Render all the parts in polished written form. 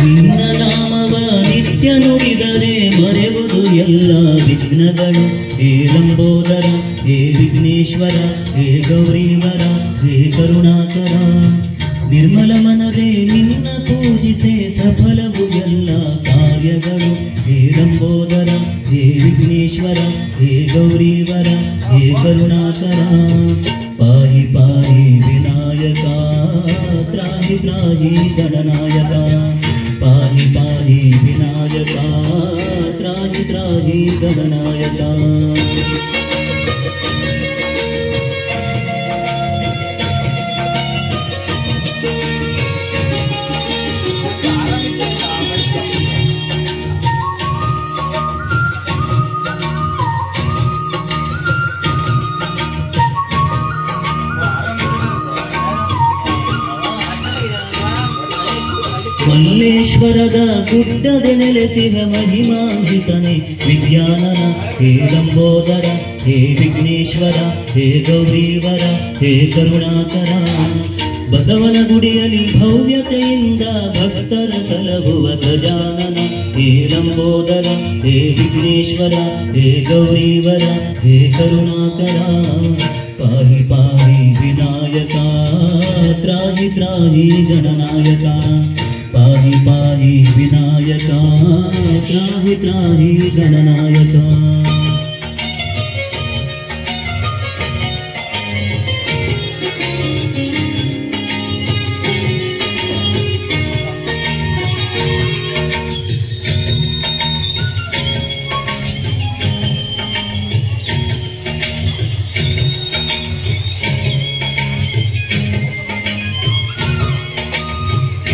ನಿನ್ನ ನಾಮವ ನಿತ್ಯ ನುಡಿದರೆ ಮರೆವುದು ಎಲ್ಲ ವಿಘ್ನಗಳು. ಹೇ ಲಂಬೋದರ, ಹೇ ವಿಘ್ನೇಶ್ವರ, ಹೇ ಗೌರೀವರ, ಹೇ ಕರುಣಾಕರ. ನಿರ್ಮಲ ಮನವೇ ನಿನ್ನ ಪೂಜಿಸೆ ಸಫಲವು ಎಲ್ಲ ಕಾರ್ಯಗಳು. ಹೇ ಲಂಬೋದರ, ಹೇ ವಿಘ್ನೇಶ್ವರ, ಹೇ ಗೌರೀವರ, ಹೇ ಕರುಣಾಕರ. ಪಾಹಿ ಪಾಹಿ ವಿನಾಯಕ, ತ್ರಾಹಿ ತ್ರಾಹಿ ಗಣನಾಯಕ. ಪಾಹಿ ಪಾಹಿ ವಿನಾಯಕ, ತ್ರಾಹಿ ತ್ರಾಹಿ ಗಣನಾಯಕ. ಮಲ್ಲೇಶ್ವರದ ಗುಡ್ಡದ ನೆಲೆಸಿದ ಮಹಿಮಾನ್ವಿತನೆ ವಿದ್ಯಾನನ. ಹೇ ಲಂಬೋದರ, ಹೇ ವಿಘ್ನೇಶ್ವರ, ಹೇ ಗೌರೀವರ, ಹೇ ಕರುಣಾಕರ. ಬಸವನ ಗುಡಿಯಲ್ಲಿ ಭವ್ಯತೆಯಿಂದ ಭಕ್ತರ ಸಲಹುವ ಗಜಾನನ. ಹೇ ಲಂಬೋದರ, ಹೇ ವಿಘ್ನೇಶ್ವರ, ಹೇ ಗೌರೀವರ, ಹೇ ಕರುಣಾಕರ. ಪಾಹಿ ಪಾಹಿ ವಿನಾಯಕ, ತ್ರಾಹಿ ತ್ರಾಹಿ ಗಣನಾಯಕ. ಪಾಹಿ ಪಾಹಿ ವಿನಾಯಕ, ತ್ರಾಹಿ ತ್ರಾಹಿ ಗಣನಾಯಕ.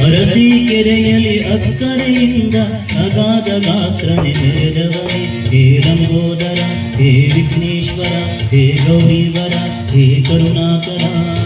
ಅರಸೀಕೆರೆಯಲ್ಲಿ ಅಕ್ಕರೆಯಿಂದ ಅಗಾಧ ಗಾತ್ರನೆ ಮೆರೆದವನೇ. ಹೇ ಲಂಬೋದರ, ಹೇ ವಿಘ್ನೇಶ್ವರ, ಹೇ ಗೌರೀವರ, ಹೇ ಕರುಣಾಕರ.